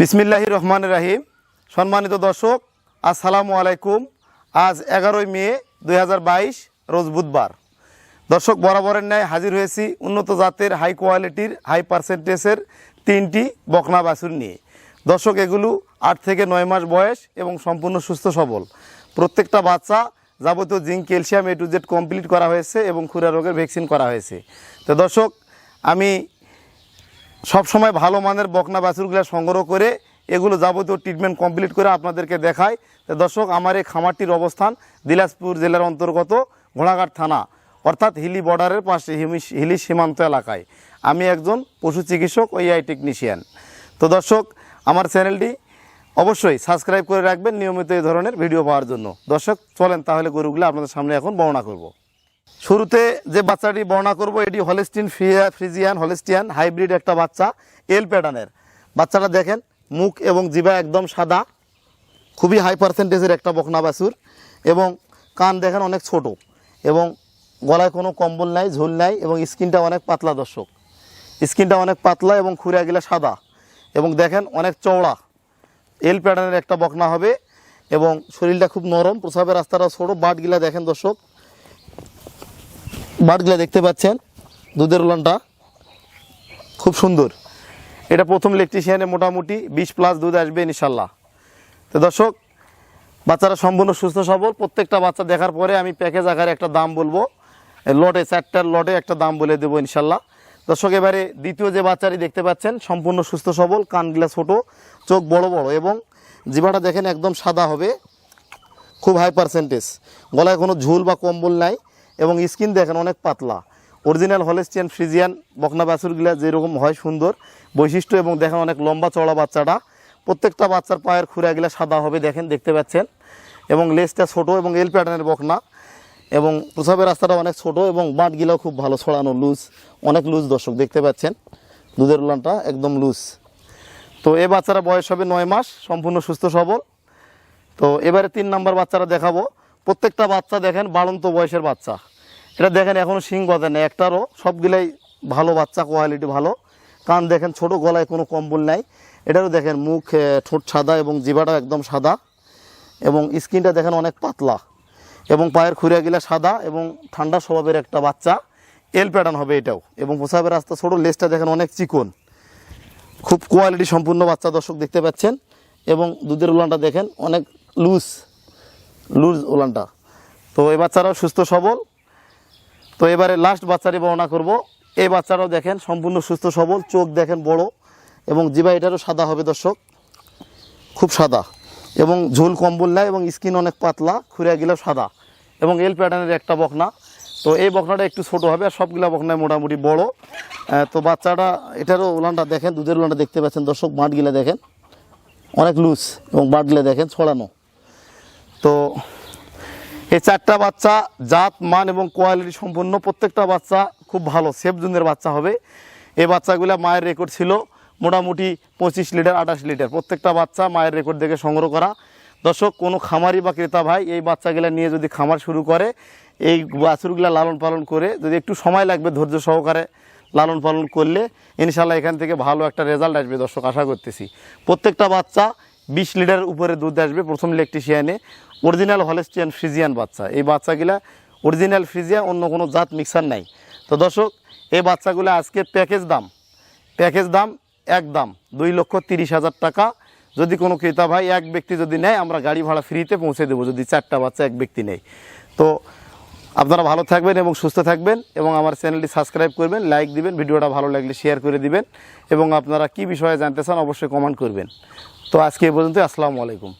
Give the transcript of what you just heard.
বিসমিল্লাহির রহমানির রহিম। সম্মানিত দর্শক, আসসালামু আলাইকুম। আজ 11 মে 2022 রোজ বুধবার। দর্শক, বরাবরের ন্যায় হাজির হয়েছি উন্নত জাতের হাই কোয়ালিটির হাই পার্সেন্টেজের 3টি বকনা বাছুর নিয়ে। দর্শক, এগুলো 8 থেকে 9 মাস বয়স এবং সম্পূর্ণ সুস্থ সবল। প্রত্যেকটা বাচ্চা যাবতীয় zinc calcium A to Z complete করা হয়েছে এবং খুরা রোগের ভ্যাকসিন করা হয়েছে। তো দর্শক, আমি সবসময় ভালো মানের বকনা বাছুরগুলো সংগ্রহ করে এগুলো যাবতীয় ট্রিটমেন্ট কমপ্লিট করে আপনাদেরকে দেখাই। তো দর্শক, আমার এই খামারটির অবস্থান দিনাজপুর জেলার অন্তর্গত ঘোড়াঘাট থানা, অর্থাৎ হিলি বর্ডারের পাশে হিলি সীমান্ত এলাকায়। আমি একজন পশু চিকিৎসক ও AI টেকনিশিয়ান। তো দর্শক, আমার চ্যানেলটি অবশ্যই সাবস্ক্রাইব করে রাখবেন নিয়মিত এই ধরনের ভিডিও পাওয়ার জন্য। দর্শক, চলেন তাহলে গরুগুলো আপনাদের সামনে এখন বর্ণনা করব। শুরুতে যে বাচ্চাটি বর্ণনা করব এটি হলস্টিন ফ্রিজিয়ান হলস্টিয়ান হাইব্রিড একটা বাচ্চা, এল প্যাটার্নের। বাচ্চাটা দেখেন, মুখ এবং জিভা একদম সাদা, খুবই হাই পার্সেন্টেজের একটা বকনা বাছুর। এবং কান দেখেন অনেক ছোট এবং গলায় কোনো কম্বল নাই, ঝোল নাই এবং স্কিনটা অনেক পাতলা। দর্শক, স্কিনটা অনেক পাতলা এবং খুঁড়াগুলা সাদা এবং দেখেন অনেক চওড়া। এল প্যাটার্নের একটা বকনা হবে এবং শরীরটা খুব নরম, প্রসাবের রাস্তাটা ছোটো। বাটগুলা দেখেন দর্শক, বাটগুলা দেখতে পাচ্ছেন, দুধের উলানটা খুব সুন্দর। এটা প্রথম ইলেকট্রিশিয়ানে মোটামুটি 20+ দুধ আসবে ইনশাল্লাহ। তো দর্শক, বাচ্চারা সম্পূর্ণ সুস্থ সবল। প্রত্যেকটা বাচ্চা দেখার পরে আমি প্যাকেজ আকারে একটা দাম বলবো, লটে 4টার লটে একটা দাম বলে দেবো ইনশাল্লাহ। দর্শক, এবারে দ্বিতীয় যে বাচ্চাটি দেখতে পাচ্ছেন সম্পূর্ণ সুস্থ সবল, কানগুলা ছোট, চোখ বড় বড় এবং জিভাটা দেখেন একদম সাদা হবে, খুব হাই পার্সেন্টেজ। গলায় কোনো ঝুল বা কম্বল নাই এবং স্কিন দেখেন অনেক পাতলা। অরিজিনাল হলস্টিয়ান ফ্রিজিয়ান বকনা বাছুরগুলা যেরকম হয় সুন্দর বৈশিষ্ট্য এবং দেখেন অনেক লম্বা চওড়া বাচ্চাটা। প্রত্যেকটা বাচ্চার পায়ের খুঁড়াগুলা সাদা হবে, দেখেন দেখতে পাচ্ছেন, এবং লেজটা ছোট এবং এল প্যাটার্নের বকনা এবং প্রসাবের রাস্তাটা অনেক ছোট এবং বাঁটগুলাও খুব ভালো ছড়ানো, লুজ, অনেক লুজ। দর্শক দেখতে পাচ্ছেন, দুধের উলানটা একদম লুজ। তো এই বাচ্চারা বয়স হবে 9 মাস, সম্পূর্ণ সুস্থ সবল। তো এবারে 3 নম্বর বাচ্চারা দেখাবো। প্রত্যেকটা বাচ্চা দেখেন বাড়ন্ত বয়সের বাচ্চা। এটা দেখেন এখনও শিং গজে নেই একটারও, সবগুলাই ভালো বাচ্চা, কোয়ালিটি ভালো। কান দেখেন ছোট, গলায় কোনো কম্বল নাই। এটারও দেখেন মুখ, ঠোঁট সাদা এবং জিভাটা একদম সাদা এবং স্কিনটা দেখেন অনেক পাতলা এবং পায়ের খুঁড়িয়াগুলা সাদা এবং ঠান্ডা স্বভাবের একটা বাচ্চা। এল প্যাটার্ন হবে এটাও এবং প্রসাবের রাস্তা ছোট, লেজটা দেখেন অনেক চিকন, খুব কোয়ালিটি সম্পূর্ণ বাচ্চা। দর্শক দেখতে পাচ্ছেন এবং দুধের উলানটা দেখেন অনেক লুজ উলানটা। তো এই বাচ্চারাও সুস্থ সবল। তো এবারে লাস্ট বাচ্চাটি বর্ণনা করব। এই বাচ্চারাও দেখেন সম্পূর্ণ সুস্থ সবল, চোখ দেখেন বড় এবং জিভা এটারও সাদা হবে দর্শক, খুব সাদা এবং ঝোল কম্বল নাই এবং স্কিন অনেক পাতলা, খুঁড়িয়াগুলো সাদা এবং এল প্যাটার্নের একটা বকনা। তো এই বকনাটা একটু ছোট হবে আর সবগুলা বকনায় মোটামুটি বড়। তো বাচ্চাটা এটারও উলানটা দেখেন, দুধের উলানটা দেখতে পাচ্ছেন দর্শক, বাঁটগুলা দেখেন অনেক লুজ এবং বাঁটগুলা দেখেন ছড়ানো। তো এই 4টা বাচ্চা জাত, মান এবং কোয়ালিটি সম্পূর্ণ। প্রত্যেকটা বাচ্চা খুব ভালো সেফ জোনের বাচ্চা হবে। এই বাচ্চাগুলা মায়ের রেকর্ড ছিল মোটামুটি 25 লিটার 28 লিটার। প্রত্যেকটা বাচ্চা মায়ের রেকর্ড দেখে সংগ্রহ করা। দর্শক, কোনো খামারি বা ক্রেতা ভাই এই বাচ্চাগুলা নিয়ে যদি খামার শুরু করে, এই বাছুরগুলা লালন পালন করে, যদি একটু সময় লাগবে ধৈর্য সহকারে লালন পালন করলে ইনশাল্লাহ এখান থেকে ভালো একটা রেজাল্ট আসবে। দর্শক, আশা করতেছি প্রত্যেকটা বাচ্চা 20 লিটারের উপরে দুধ আসবে প্রথম ইলেকট্রিশিয়ানে। অরিজিনাল হলস্টিয়ান ফ্রিজিয়ান বাচ্চা। এই বাচ্চাগুলা অরিজিনাল ফ্রিজিয়ান, অন্য কোনো জাত মিক্সার নাই। তো দর্শক, এই বাচ্চাগুলো আজকে প্যাকেজ দাম একদম 2,30,000 টাকা। যদি কোনো ক্রেতা ভাই এক ব্যক্তি যদি নেয়, আমরা গাড়ি ভাড়া ফ্রিতে পৌঁছে দেবো যদি 4টা বাচ্চা এক ব্যক্তি নেয়। তো আপনারা ভালো থাকবেন এবং সুস্থ থাকবেন এবং আমার চ্যানেলটি সাবস্ক্রাইব করবেন, লাইক দিবেন, ভিডিওটা ভালো লাগলে শেয়ার করে দিবেন এবং আপনারা কি বিষয়ে জানতে চান অবশ্যই কমেন্ট করবেন। তো আজকে এই পর্যন্ত, আসসালামু আলাইকুম।